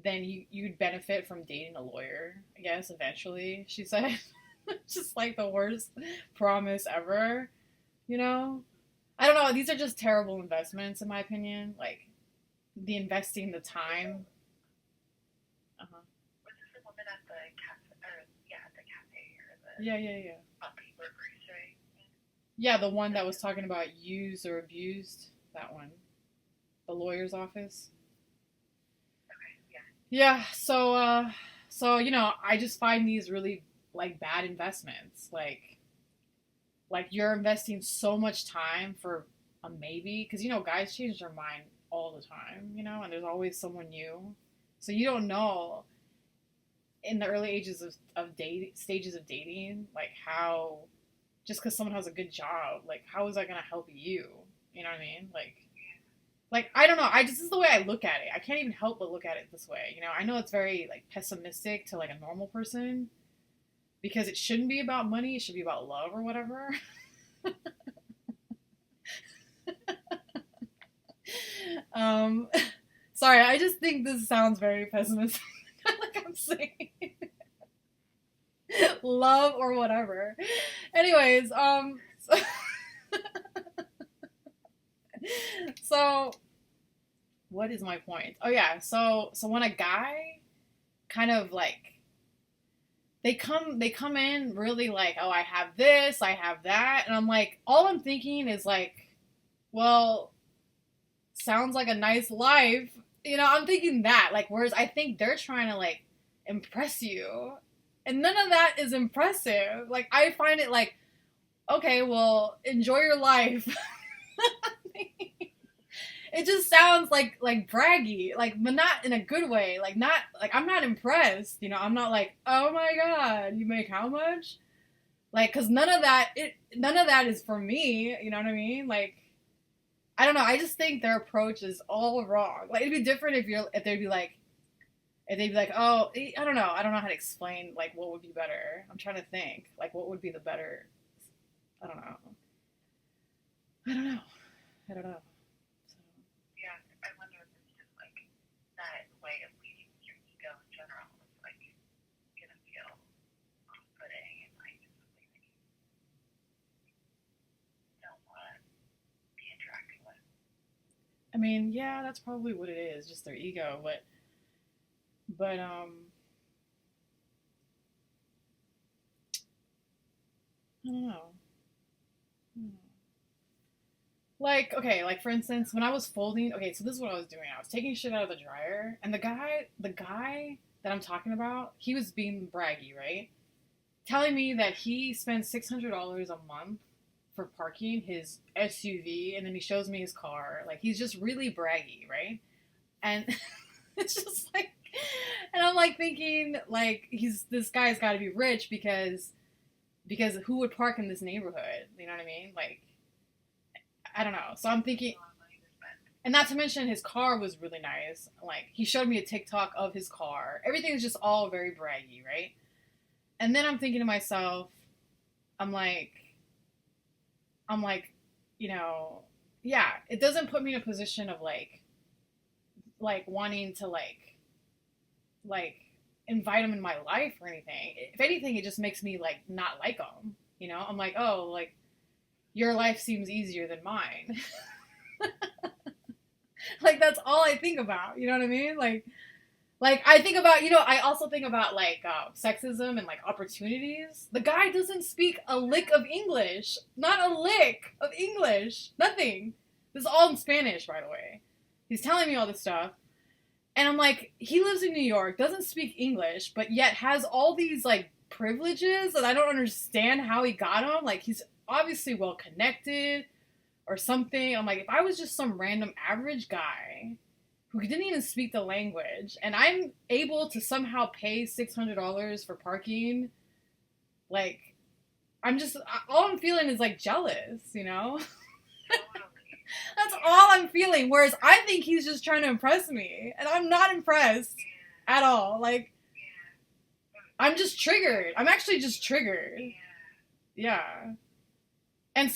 then you'd benefit from dating a lawyer, I guess, eventually, she said. Just like the worst promise ever, you know? I don't know, these are just terrible investments in my opinion. Like the investing the time. Uh-huh. Was this the woman at the cafe? Or yeah, at the cafe or the Yeah, yeah, yeah. grocery? Yeah, the one that was talking about used or abused, that one. The lawyer's office. Okay, yeah. Yeah, so I just find these really like bad investments. Like you're investing so much time for a maybe because guys change their mind all the time, and there's always someone new. So you don't know in the early ages of date stages of dating, like how just because someone has a good job, like how is that gonna help you? You know what I mean? Like I don't know. This is the way I look at it. I can't even help but look at it this way. I know it's very like pessimistic to like a normal person because it shouldn't be about money. It should be about love or whatever. um, sorry, I just think this sounds very pessimistic. Like I'm saying love or whatever. Anyways, so what is my point? Oh yeah, so when a guy kind of like they come in really like, oh, I have this, I have that, and I'm like, all I'm thinking is like, well, sounds like a nice life. I'm thinking that, like, whereas I think they're trying to like impress you, and none of that is impressive. Like, I find it like, okay, well, enjoy your life. It just sounds like braggy, like, but not in a good way. Like, not like I'm not impressed. I'm not like, oh my god, you make how much? Like, cause none of that is for me. You know what I mean? Like, I don't know. I just think their approach is all wrong. Like, it'd be different if they'd be like, oh, I don't know. I don't know how to explain like what would be better. I'm trying to think like what would be the better. I don't know. I don't know. I don't know. So, Yeah, I wonder if it's just like that way of leading with your ego in general is like gonna feel off-putting and like just something that you don't want to be interacting with. I mean, yeah, that's probably what it is, just their ego. But I don't know. I don't know. Like, okay, like for instance, when I was folding, okay, so this is what I was doing. I was taking shit out of the dryer, and the guy that I'm talking about, he was being braggy, right? Telling me that he spends $600 a month for parking his SUV, and then he shows me his car. Like, he's just really braggy, right? And it's just like, and I'm like thinking, like, this guy's got to be rich because who would park in this neighborhood? You know what I mean? Like, I don't know. So I'm thinking, and not to mention his car was really nice. Like, he showed me a TikTok of his car. Everything is just all very braggy, right? And then I'm thinking to myself, I'm like, I'm like, you know, yeah, it doesn't put me in a position of like wanting to like invite him in my life or anything. If anything, it just makes me like not like him. I'm like, oh, like your life seems easier than mine. Like that's all I think about. You know what I mean? Like I think about, I also think about like sexism and like opportunities. The guy doesn't speak a lick of English. Not a lick of English. Nothing. This is all in Spanish, by the way. He's telling me all this stuff. And I'm like, he lives in New York, doesn't speak English, but yet has all these like privileges that I don't understand how he got them. Like he's obviously well connected or something. I'm like, if I was just some random average guy who didn't even speak the language and I'm able to somehow pay $600 for parking, like all I'm feeling is like jealous. Totally. That's Yeah. all I'm feeling. Whereas I think he's just trying to impress me, and I'm not impressed Yeah. at all. Like Yeah. I'm just triggered. I'm actually just triggered. Yeah. Yeah. And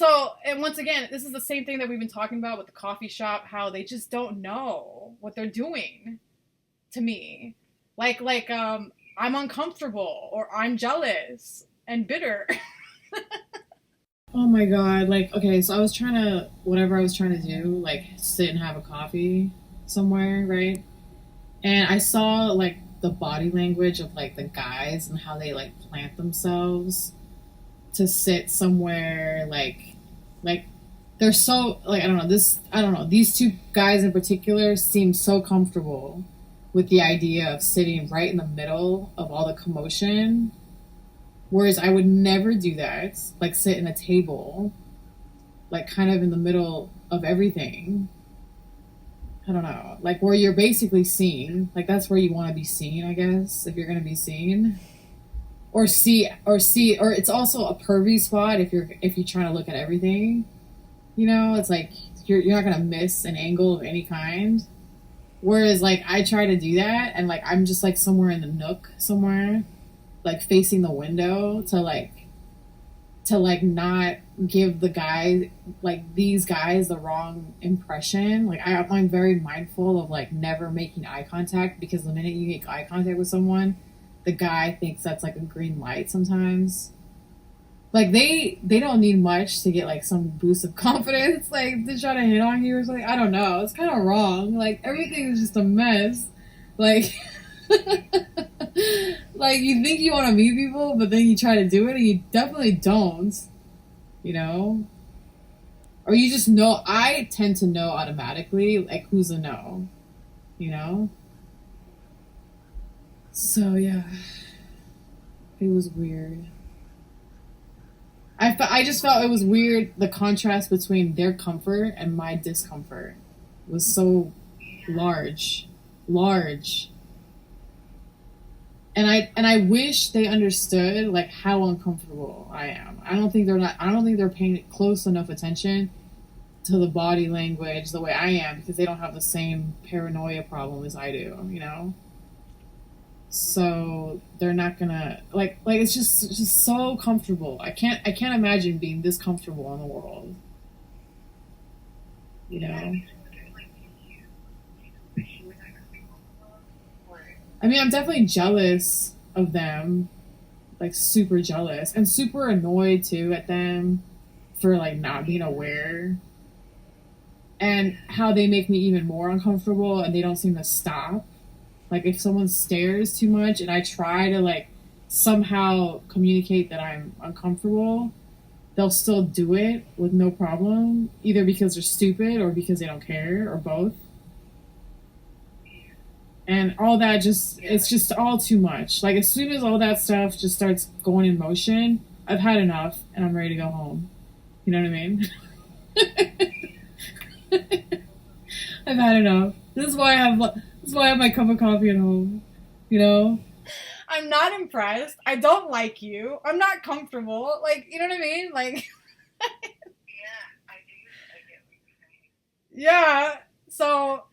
once again, this is the same thing that we've been talking about with the coffee shop. How they just don't know what they're doing. to me. I'm uncomfortable or I'm jealous and bitter. Oh my god, like, okay, so I was trying to, whatever I was trying to do, like, sit and have a coffee somewhere, right? And I saw, like, the body language of, like, the guys and how they, like, plant themselves to sit somewhere, like, they're so, like, I don't know, these two guys in particular seem so comfortable with the idea of sitting right in the middle of all the commotion. Whereas I would never do that, like sit in a table, like kind of in the middle of everything. I don't know, like where you're basically seen, like that's where you want to be seen, I guess, if you're gonna be seen, or it's also a pervy spot if you're trying to look at everything. It's like you're not gonna miss an angle of any kind. Whereas like I try to do that, and like I'm just like somewhere in the nook somewhere, like facing the window to not give the guy like these guys the wrong impression. Like I'm very mindful of like never making eye contact, because the minute you make eye contact with someone, the guy thinks that's like a green light sometimes. Like they don't need much to get like some boost of confidence, like to try to hit on you or something. I don't know. It's kind of wrong. Like everything is just a mess. Like like you think you want to meet people, but then you try to do it and you definitely don't. You know, or you just know. I tend to know automatically like who's a no. You know. So yeah, it was weird. I just felt it was weird, the contrast between their comfort and my discomfort was so large. Large. And I wish they understood like how uncomfortable I am. I don't think they're paying close enough attention to the body language the way I am, because they don't have the same paranoia problem as I do. So they're not gonna like it's just so comfortable. I can't imagine being this comfortable in the world. You know. I mean, I'm definitely jealous of them, like super jealous and super annoyed too at them for like not being aware, and how they make me even more uncomfortable and they don't seem to stop. Like if someone stares too much and I try to like somehow communicate that I'm uncomfortable, they'll still do it with no problem, either because they're stupid or because they don't care or both. And all that just it's just all too much. Like as soon as all that stuff just starts going in motion, I've had enough and I'm ready to go home. You know what I mean? I've had enough. This is why I have my cup of coffee at home. You know? I'm not impressed. I don't like you. I'm not comfortable. Like, you know what I mean? Like, Yeah, I do. I get what you're saying. yeah. So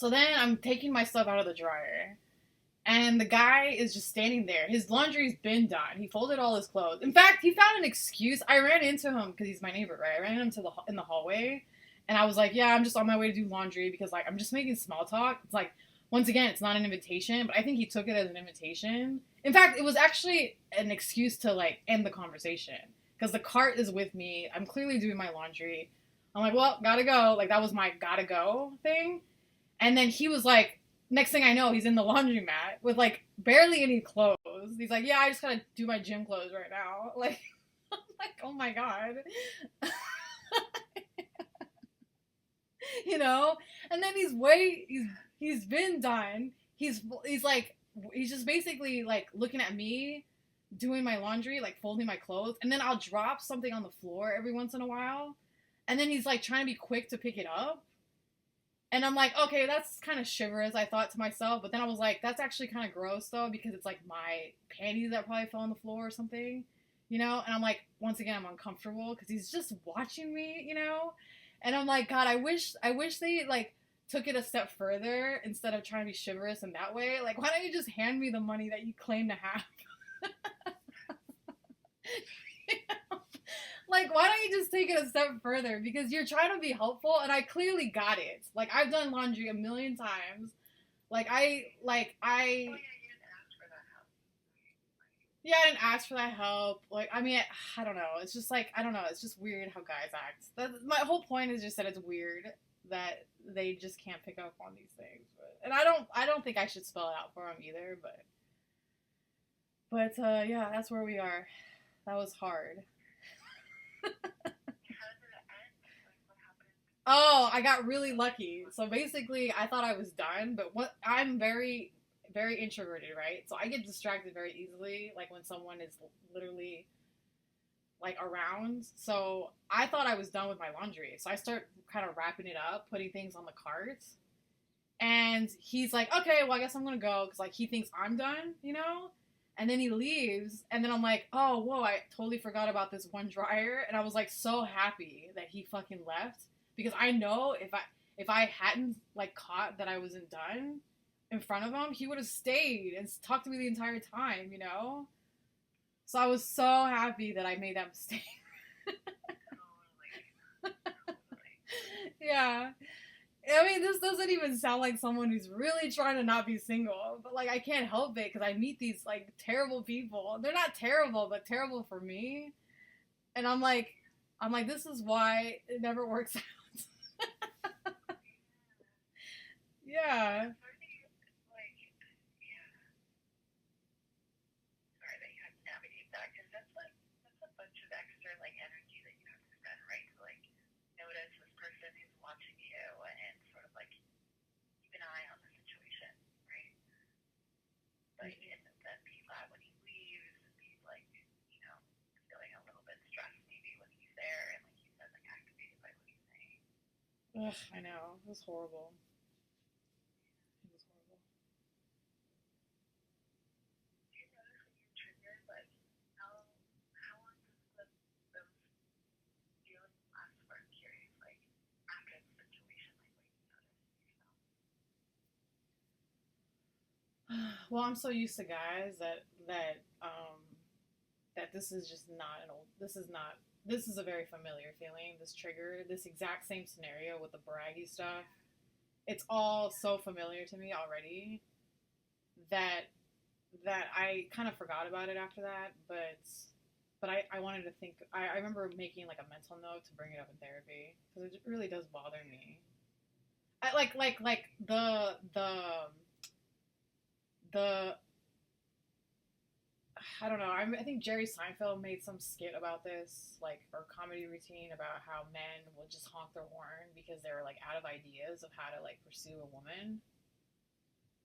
then I'm taking my stuff out of the dryer. And the guy is just standing there. His laundry's been done. He folded all his clothes. In fact, he found an excuse. I ran into him because he's my neighbor, right? I ran into him in the hallway, and I was like, "Yeah, I'm just on my way to do laundry because like I'm just making small talk." It's like once again, it's not an invitation, but I think he took it as an invitation. In fact, it was actually an excuse to like end the conversation because the cart is with me. I'm clearly doing my laundry. I'm like, "Well, gotta go." Like that was my gotta go thing. And then he was like, next thing I know, he's in the laundromat with like barely any clothes. He's like, yeah, I just gotta do my gym clothes right now. Like, I'm like, oh my god, you know. And then he's been done. He's like he's just basically like looking at me doing my laundry, like folding my clothes, and then I'll drop something on the floor every once in a while, and then he's like trying to be quick to pick it up. And I'm like, okay, that's kind of chivalrous, I thought to myself. But then I was like, that's actually kind of gross, though, because it's like my panties that probably fell on the floor or something, you know? And I'm like, once again, I'm uncomfortable because he's just watching me, you know? And I'm like, God, I wish they, like, took it a step further instead of trying to be chivalrous in that way. Like, why don't you just hand me the money that you claim to have? Like, why don't you just take it a step further? Because you're trying to be helpful, and I clearly got it. Like, I've done laundry a million times. Like Oh I yeah, you didn't ask for that help. Right. yeah, I didn't ask for that help. Like, I mean, I don't know. It's just like I don't know. It's just weird how guys act. My whole point is just that it's weird that they just can't pick up on these things. And I don't think I should spell it out for them either. But yeah, that's where we are. That was hard. How did it end? Like, what happened? Oh, I got really lucky. So basically, I thought I was done, but what I'm very introverted, right? So I get distracted very easily, like when someone is literally like around. So I thought I was done with my laundry. So I start kind of wrapping it up, putting things on the cart. And he's like, okay, well, I guess I'm going to go because like he thinks I'm done, you know? And then he leaves. And then I'm like, oh, whoa, I totally forgot about this one dryer. And I was like so happy that he fucking left because I know if I hadn't like caught that I wasn't done in front of him, he would have stayed and talked to me the entire time, you know? So I was so happy that I made that mistake. Totally. Totally. Yeah. I mean, this doesn't even sound like someone who's really trying to not be single, but like I can't help it because I meet these like terrible people. They're not terrible, but terrible for me. And I'm like, this is why it never works out. Yeah. It's already like, yeah. Sorry that you had to navigate that because that's a bunch of extra like energy that you have to spend, right? To like notice this person who's watching you and sort of like keep an eye on the situation, right? Like and then be glad when he leaves and be like, you know, feeling a little bit stressed maybe when he's there and like you said, like activated by what he's saying. Ugh, I know. It was horrible. It was horrible. Do you notice when you're triggered, like how long does those feelings last for? I'm curious, like after the situation, like what you notice in yourself. Well, I'm so used to guys that this is just not an old. This is not. This is a very familiar feeling. This trigger, this exact same scenario with the braggy stuff. It's all so familiar to me already that I kind of forgot about it after that. But I wanted to think. I remember making like a mental note to bring it up in therapy because it really does bother me. I like the I don't know. I think Jerry Seinfeld made some skit about this, like, or comedy routine about how men will just honk their horn because they're like out of ideas of how to like pursue a woman.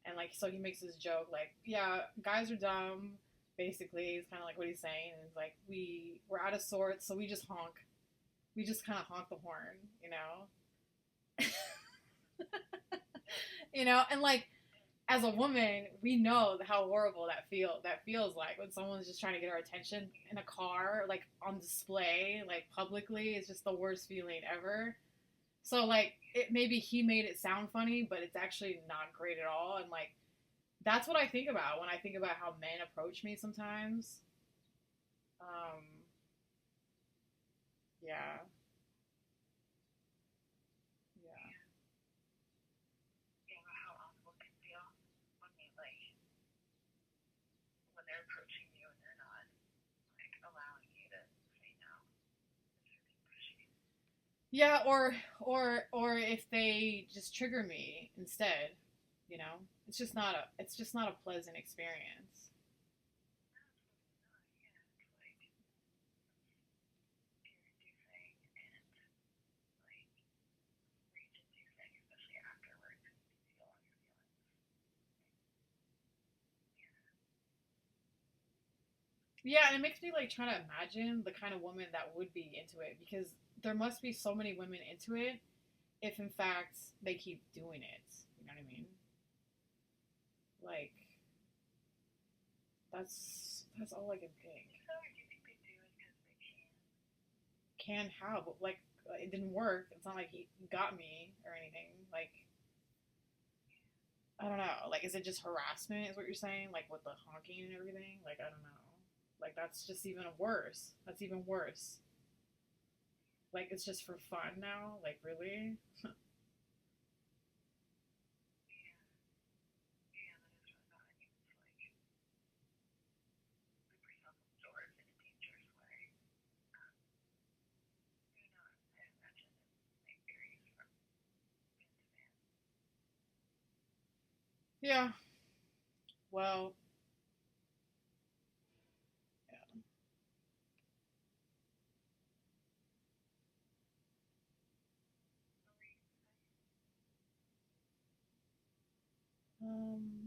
And like, so he makes this joke, like, yeah, guys are dumb. Basically, it's kind of like what he's saying. And it's like we're out of sorts, so we just honk. We just kind of honk the horn, you know. You know, and like as a woman, we know how horrible that feels like when someone's just trying to get our attention in a car, like on display, like publicly. It's just the worst feeling ever. So like it maybe he made it sound funny, but it's actually not great at all. And like that's what I think about when I think about how men approach me sometimes. Um, yeah, yeah. You know how awful it can feel when they like when they're approaching you and they're not like allowing you to say no. It's really pushy. Yeah, or if they just trigger me instead, you know, it's just not a pleasant experience. Absolutely not. Yeah, it's like fear inducing and like rage inducing, especially afterwards when you can feel all your feelings. Yeah. Yeah, and it makes me like trying to imagine the kind of woman that would be into it because there must be so many women into it if in fact they keep doing it. You know what I mean? Like that's all I can Do you think. think so, or do you think they do it because they can? Can how? But like it didn't work. It's not like he got me or anything. Like I don't know. Like is it just harassment? Is what you're saying? Like with the honking and everything? Like I don't know. Like that's just even worse. That's even worse. Like it's just for fun now. Like really? Yeah. Yeah. Well, yeah.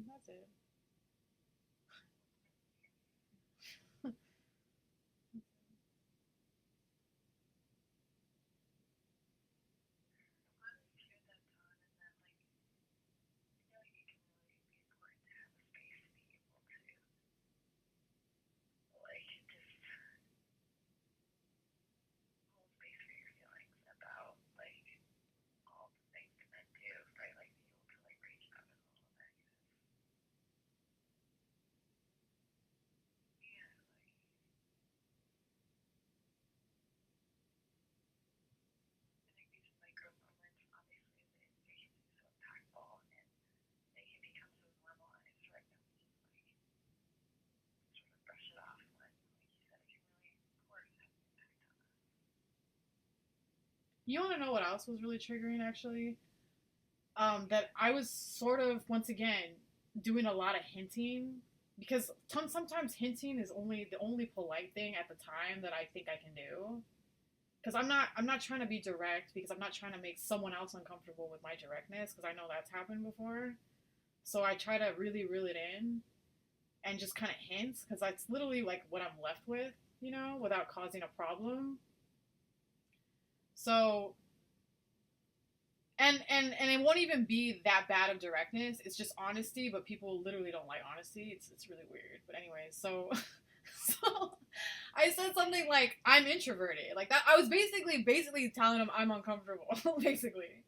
That's it. I'm glad that you shared that, Dawn, and that like I feel like it can really be important to have a space to be able to like just hold space for your feelings about like all the things that men do, right? Like be able to like reach out and all of that. Yeah, like I think these micro moments, obviously, they can be so impactful and they can become so normalized, right? That we just like sort of brush it off when, like you said, it can really, of course, have an impact on us. You want to know what else was really triggering, actually? That I was sort of, once again, doing a lot of hinting because sometimes hinting is only the only polite thing at the time that I think I can do. Because I'm not trying to be direct because I'm not trying to make someone else uncomfortable with my directness because I know that's happened before. So I try to really reel it in and just kind of hint because that's literally like what I'm left with, without causing a problem. So and it won't even be that bad of directness. It's just honesty, but people literally don't like honesty. It's really weird. But anyway, so so I said something like I'm introverted. Like that I was basically telling him I'm uncomfortable, basically.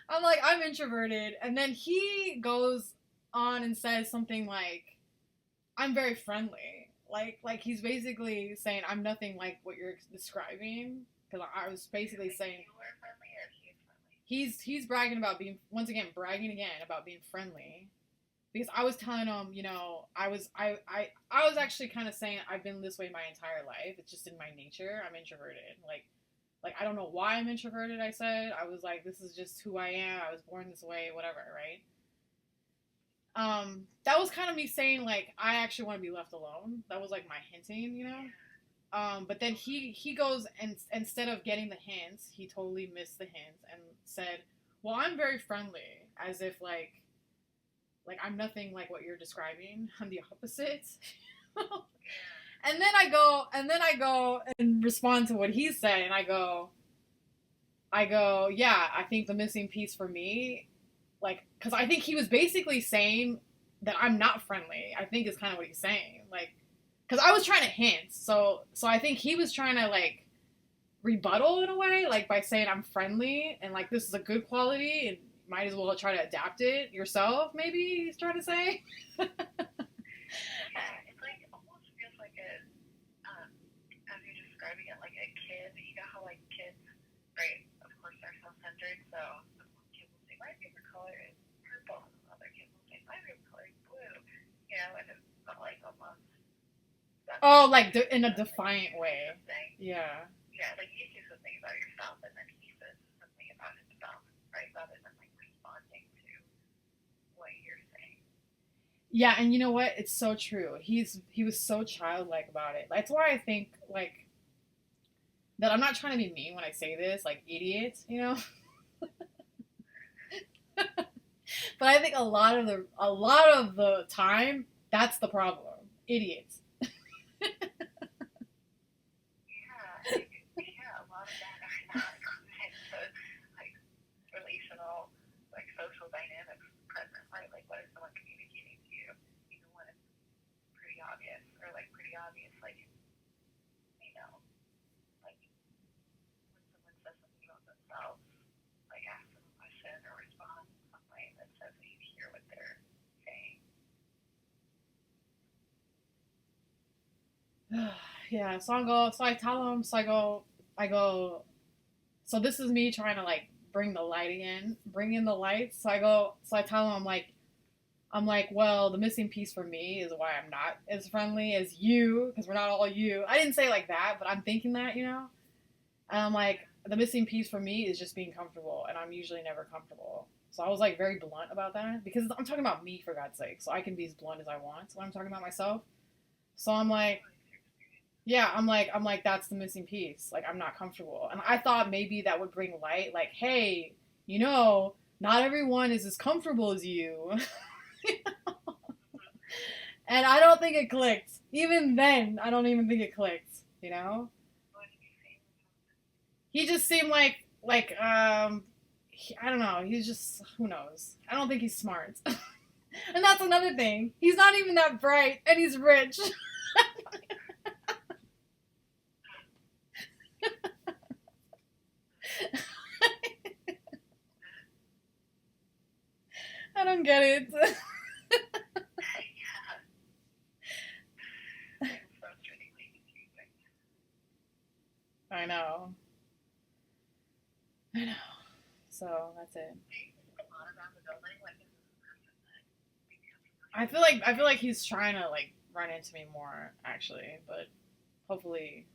I'm like I'm introverted and then he goes on and says something like I'm very friendly. Like he's basically saying I'm nothing like what you're describing because I was basically Like saying you were friendly or he's friendly? he's bragging about being once again bragging again about being friendly because I was telling him, I was actually kind of saying I've been this way my entire life. It's just in my nature. I'm introverted. Like I don't know why I'm introverted. I said I was like this is just who I am. I was born this way. Whatever, right? That was kind of me saying like I actually want to be left alone. That was like my hinting, you know. Yeah. But then he goes and instead of getting the hints, he totally missed the hints and said, "Well, I'm very friendly," as if like I'm nothing like what you're describing. I'm the opposite. And then I go and respond to what he said, and I go, yeah, I think the missing piece for me, like, because I think he was basically saying that I'm not friendly. I think is kind of what he's saying, like, because I was trying to hint, so I think he was trying to like rebuttal in a way, like by saying I'm friendly and like this is a good quality and might as well try to adapt it yourself. Maybe he's trying to say. Yeah, it's like it almost feels like um, as you're describing it, like a kid. You know how like kids, right? Of course, are self-centered. So some kids will say, "My favorite color is purple," and other kids will say, "My favorite color is blue." You know, and it's not like almost that's Oh, like saying in a that like defiant you say way. something. Yeah. Yeah, like you say something about yourself, and then he says something about himself, right? Rather than like responding to what you're saying. Yeah, and you know what? It's so true. He was so childlike about it. That's why I think like that I'm not trying to be mean when I say this, like idiots. But I think a lot of the time that's the problem. Idiots. Yeah, like yeah, a lot of that are not equivalent to like relational, like social dynamics present, right? Like what is someone communicating to you, even when it's pretty obvious or like pretty obvious, like like when someone says something about themselves, like ask them a question or respond in some way that says that you hear what they're saying. Yeah, so I tell him, I go, so this is me trying to like bring the light again, bring in the light. So I tell him, I'm like, well, the missing piece for me is why I'm not as friendly as you, because we're not all you. I didn't say it like that, but I'm thinking that. And I'm like, Yeah, the missing piece for me is just being comfortable, and I'm usually never comfortable. So I was like very blunt about that because I'm talking about me for God's sake. So I can be as blunt as I want when I'm talking about myself. So I'm like, yeah, I'm like that's the missing piece. Like I'm not comfortable. And I thought maybe that would bring light like, hey, not everyone is as comfortable as you. And I don't think it clicked. Even then, I don't even think it clicked, you know? He just seemed I don't know. He's just who knows. I don't think he's smart. And that's another thing. He's not even that bright, and he's rich. I don't get it. I know. I know. So that's it. I feel like he's trying to like run into me more actually, but hopefully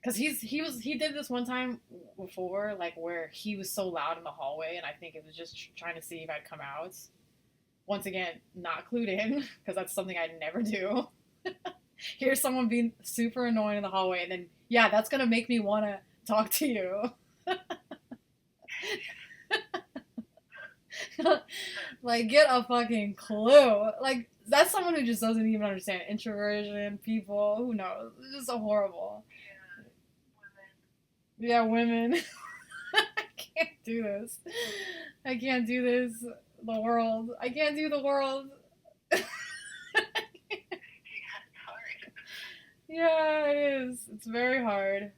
because he did this one time before like where he was so loud in the hallway and I think it was just trying to see if I'd come out. Once again, not clued in because that's something I'd never do. Here's someone being super annoying in the hallway and then yeah, that's gonna make me want to talk to you. Like, get a fucking clue. Like, that's someone who just doesn't even understand introversion, people. Who knows? It's just so horrible. Yeah, women. I can't do this. I can't do this. The world. I can't do the world. Yeah, it is. It's very hard.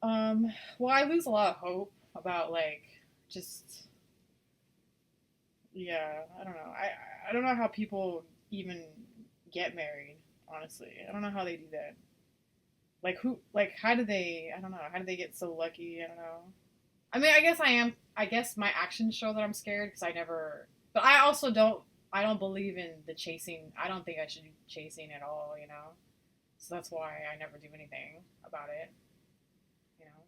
Well, I lose a lot of hope about, like, just yeah, I don't know. I don't know how people even get married, honestly. I don't know how they do that. Like who like how do they I don't know, how do they get so lucky? I don't know. I mean, I guess my actions show that I'm scared because I never but I also don't believe in the chasing. I don't think I should be chasing at all, you know. So that's why I never do anything about it, you know.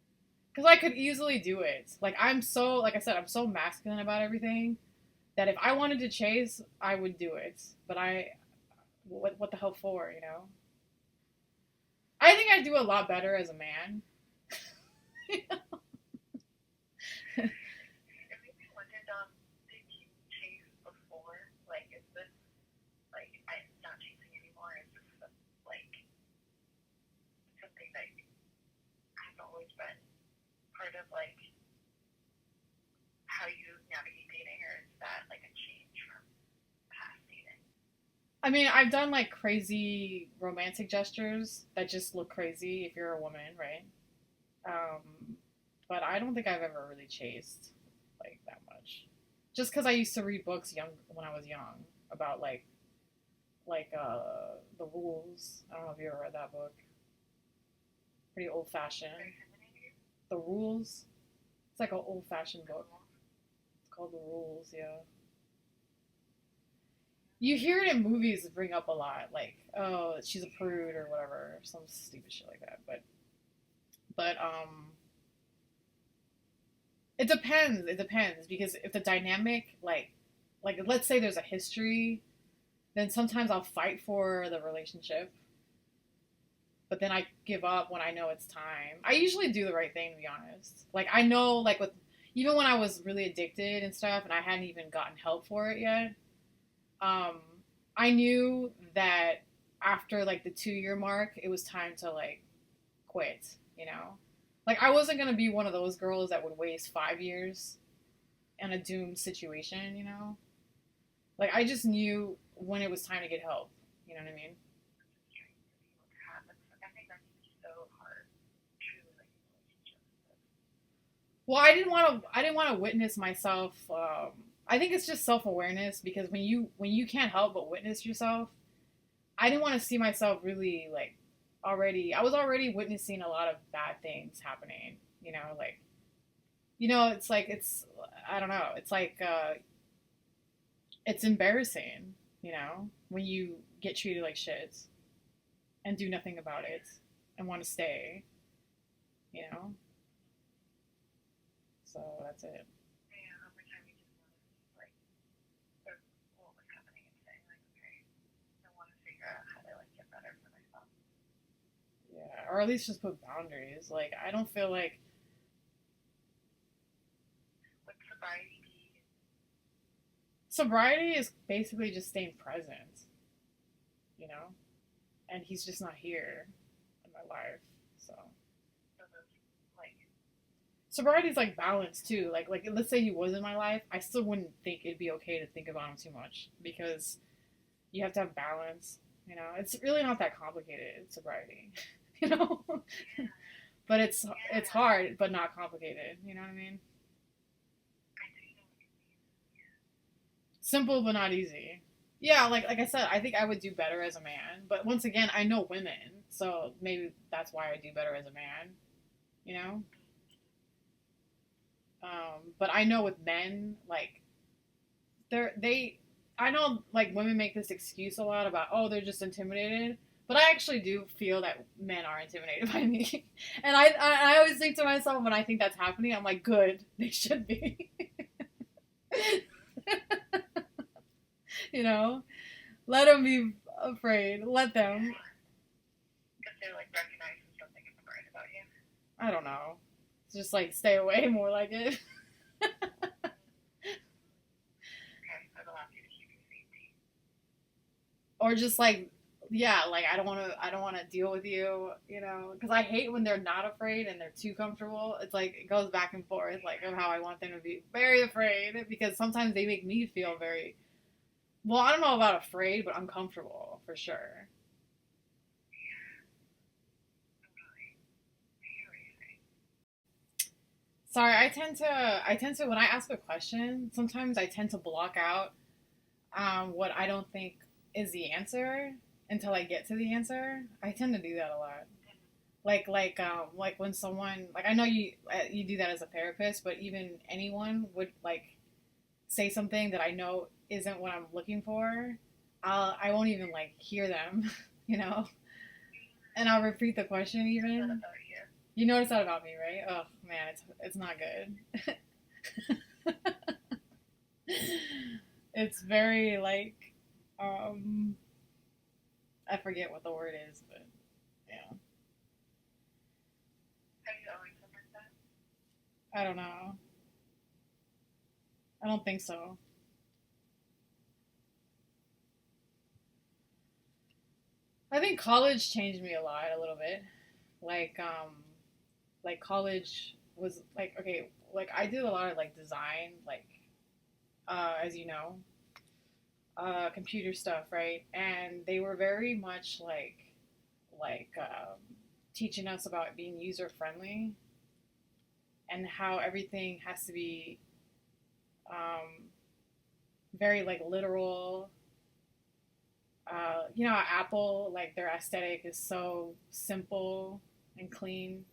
Cuz I could easily do it. Like like I said, I'm so masculine about everything that if I wanted to chase, I would do it. But what the hell for, you know? I think I'd do a lot better as a man. Part of like how you navigate dating, or is that like a change from past dating? I mean, I've done like crazy romantic gestures that just look crazy if you're a woman, right? But I don't think I've ever really chased like that much. Just because I used to read books young when I was young about the rules. I don't know if you ever read that book. Pretty old fashioned. The rules. It's like an old fashioned book. It's called The Rules. Yeah. You hear it in movies bring up a lot, like, oh, she's a prude or whatever, some stupid shit like that. But it depends. It depends because if the dynamic, like let's say there's a history, then sometimes I'll fight for the relationship, but then I give up when I know it's time. I usually do the right thing, to be honest. Like I know, like with even when I was really addicted and stuff, and I hadn't even gotten help for it yet. Um, I knew that after like the 2 year mark, it was time to like quit, you know? Like I wasn't gonna be one of those girls that would waste 5 years in a doomed situation, you know? Like I just knew when it was time to get help. You know what I mean? Well, I didn't want to witness myself. I think it's just self awareness because when you can't help but witness yourself, I didn't want to see myself really like already. I was already witnessing a lot of bad things happening. It's like it's I don't know. It's like it's embarrassing. When you get treated like shit and do nothing about it and want to stay. You know. So that's it. or at least just put boundaries. Like I don't feel like Would sobriety be sobriety is basically just staying present, you know, and he's just not here in my life. So sort of like, sobriety is like balance too. Like let's say he was in my life, I still wouldn't think it'd be okay to think about him too much because you have to have balance. You know, it's really not that complicated sobriety. You know, yeah, but it's yeah, hard, but not complicated. You know what I mean? I do know what you mean. Yeah. Simple but not easy. Yeah, like I said, I think I would do better as a man. But once again, I know women, so maybe that's why I do better as a man. You know. But I know with men, like they I know like women make this excuse a lot about oh they're just intimidated, but I actually do feel that men are intimidated by me, and I always think to myself when I think that's happening, I'm like good, they should be, you know, let them be afraid, let them. Because they're like recognizing something in the mind about you. I don't know, just like stay away more like it, Okay, that allows you to keep your safety. or just like yeah, like I don't want to deal with you, you know, because I hate when they're not afraid and they're too comfortable. It's like it goes back and forth, like of how I want them to be very afraid because sometimes they make me feel very well. I don't know about afraid, but uncomfortable for sure. Totally. Very. Sorry, I tend to when I ask a question, sometimes I tend to block out what I don't think is the answer until I get to the answer. I tend to do that a lot. Like when someone like I know you do that as a therapist, but even anyone would like say something that I know isn't what I'm looking for, I won't even like hear them, you know, and I'll repeat the question Here's that even. about you. You notice that about me, right? Oh man, it's not good. It's very like um I forget what the word is, but yeah, Have you always been like that? I don't know. I don't think so. I think college changed me a lot, a little bit. Like like college was like okay, like I did a lot of like design, like as you know, computer stuff, right? And they were very much like teaching us about being user friendly and how everything has to be um, very like literal. You know, Apple like their aesthetic is so simple and clean,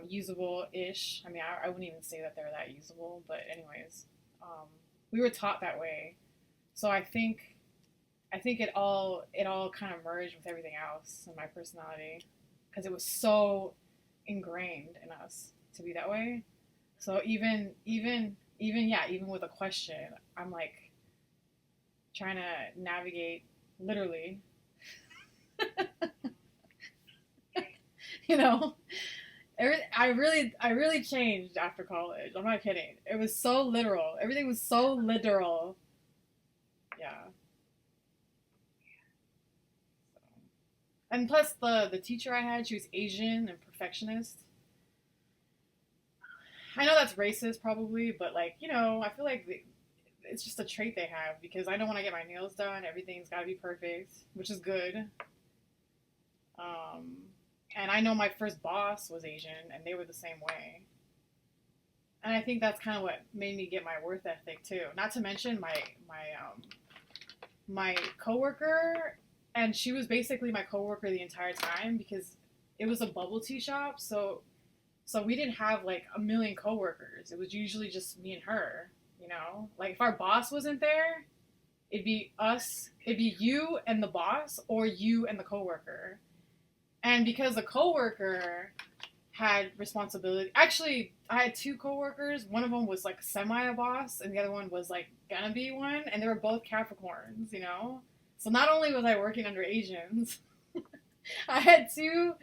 usable-ish. I mean, I wouldn't even say that they're that usable, but anyways, um, we were taught that way. So I think it all kind of merged with everything else in my personality because it was so ingrained in us to be that way. So even yeah, even with a question, I'm like trying to navigate literally, you know. I really changed after college. I'm not kidding. It was so literal. Everything was so literal. Yeah. And plus the teacher I had, she was Asian and perfectionist. I know that's racist probably, but like, you know, I feel like it's just a trait they have because I know when I get my nails done, everything's got to be perfect, which is good. Um, and I know my first boss was Asian, and they were the same way. And I think that's kind of what made me get my worth ethic too. Not to mention my coworker, and she was basically my coworker the entire time because it was a bubble tea shop. So we didn't have like a million coworkers. It was usually just me and her. You know, like if our boss wasn't there, it'd be us. It'd be you and the boss, or you and the coworker. And because the coworker had responsibility. Actually, I had two coworkers. One of them was like semi a boss, and the other one was like gonna be one. And they were both Capricorns, you know. So not only was I working under Asians, I had two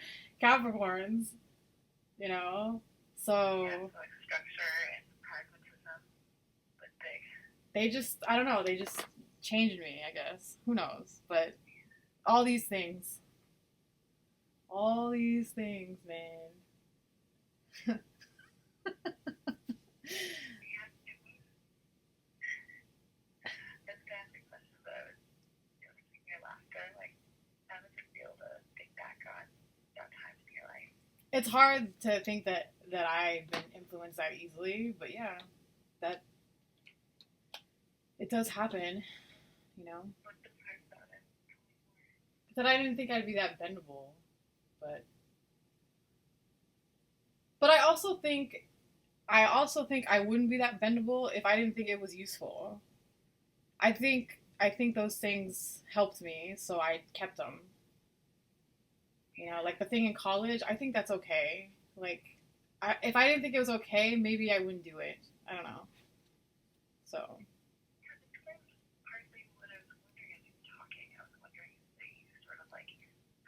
Capricorns, you know? Yeah, So so like structure and pragmatism, but big. they just, I don't know, they just changed me, I guess. Who knows? But all these things, man. Yeah, it was. That's kind of the question that I was doing your laughter. Like, how does it feel to think back on that time in your life? It's hard to think that I've been influenced that easily, but yeah, that it does happen, you know. What's the part about it? That I didn't think I'd be that bendable, but but I also think I wouldn't be that bendable if I didn't think it was useful. I think those things helped me, so I kept them. You know, like the thing in college, I think that's okay. Like, if I didn't think it was okay, maybe I wouldn't do it. I don't know. So Yeah, that's partly what I was wondering as you were talking. I was wondering if they sort of like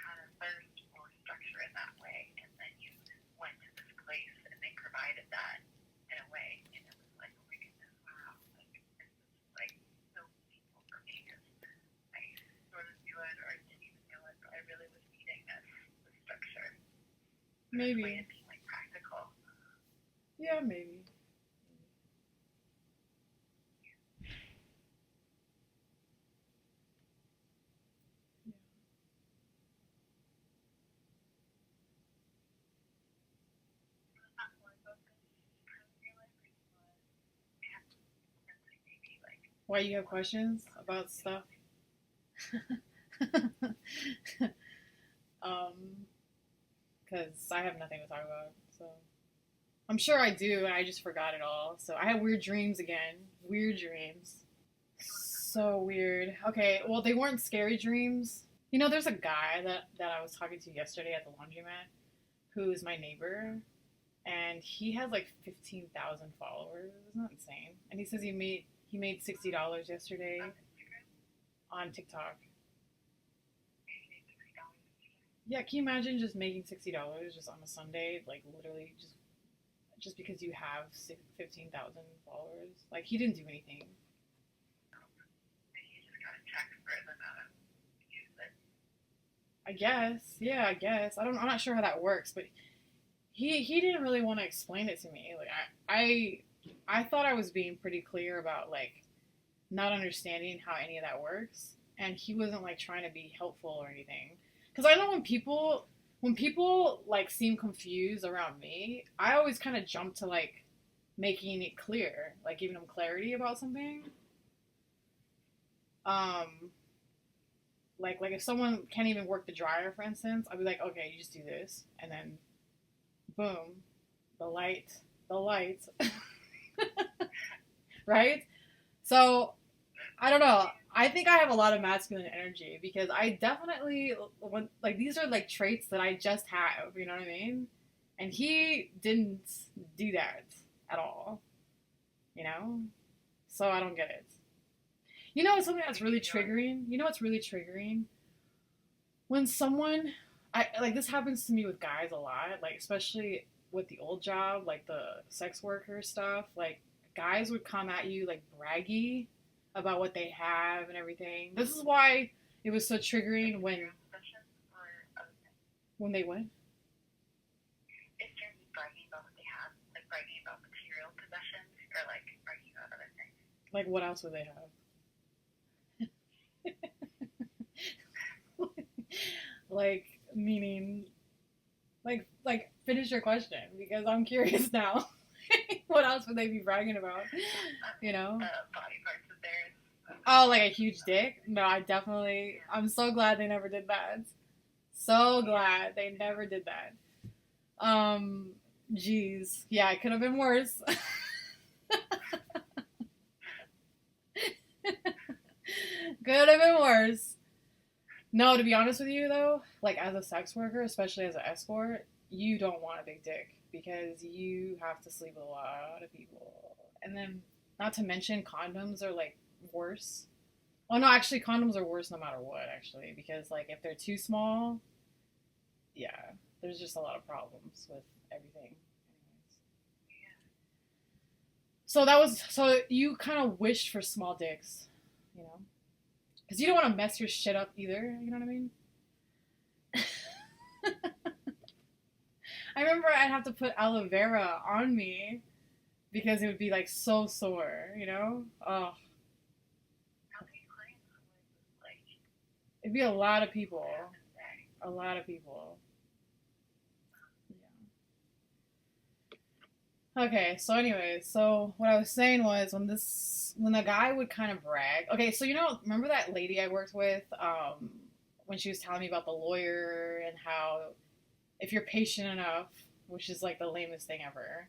had a thirst for structure in that way, and then you went to this place and they provided that in a way, and it was like, oh my goodness, wow, like this is like so meaningful for me because I sort of knew it or didn't even know it, but I really was needing this structure, this way maybe, of being like practical. yeah, maybe. Yeah. Not more about this kind of your life, or you want to add something maybe like Why you have more questions positive about stuff? feeling. um, because I have nothing to talk about. So I'm sure I do, and I just forgot it all. So I have weird dreams again. Weird dreams. So weird. Okay, well they weren't scary dreams. You know, there's a guy that I was talking to yesterday at the laundromat who's my neighbor, and he has like 15,000 followers. Isn't that insane? And he says he made $60 yesterday On Instagram, on TikTok. maybe $60 Yeah, can you imagine just making $60 just on a Sunday, like literally just because you have 15,000 followers? Like he didn't do anything. and you just got a check for the amount of views that I guess, yeah, I guess. I'm not sure how that works, but he didn't really want to explain it to me. Like I thought I was being pretty clear about like not understanding how any of that works, and he wasn't like trying to be helpful or anything. Because I know when people like seem confused around me, I always kind of jump to like making it clear, like giving them clarity about something. Um, like if someone can't even work the dryer, for instance, I'll be like, okay, you just do this, and then boom, the light, the light, right? So I don't know. I think I have a lot of masculine energy because I definitely when like these are like traits that I just have, you know what I mean? And he didn't do that at all, you know? So I don't get it. You know, it's something that's maybe really you're triggering. You know what's really triggering? When someone I like this happens to me with guys a lot, like especially with the old job, like the sex worker stuff, like guys would come at you like braggy about what they have and everything. This is why it was so like triggering when material possessions or other things. when they went. Is Jeremy bragging about what they have, like bragging about material possessions, or like bragging about other things? Like what else would they have? Like meaning like finish your question because I'm curious now. What else would they be bragging about? You know? Body parts of theirs. Oh, like a huge dick? No, I definitely. I'm so glad they never did that. So glad they never did that. Um, Jeez, yeah, it could have been worse. Could have been worse. No, to be honest with you though, like as a sex worker, especially as an escort, you don't want a big dick because you have to sleep with a lot of people. And then, not to mention, condoms are like worse. Oh no, actually, condoms are worse no matter what. Actually, because like if they're too small, yeah, there's just a lot of problems with everything. Anyways. Yeah. So that was so you kind of wished for small dicks, you know, because you don't want to mess your shit up either. You know what I mean? I remember I'd have to put aloe vera on me because it would be like so sore, you know? Oh, How many clients was like it'd be a lot of people. have this day? A lot of people. Yeah. Okay, so anyways, so what I was saying was when the guy would kind of brag. Okay, so remember that lady I worked with when she was telling me about the lawyer and how if you're patient enough, which is like the lamest thing ever.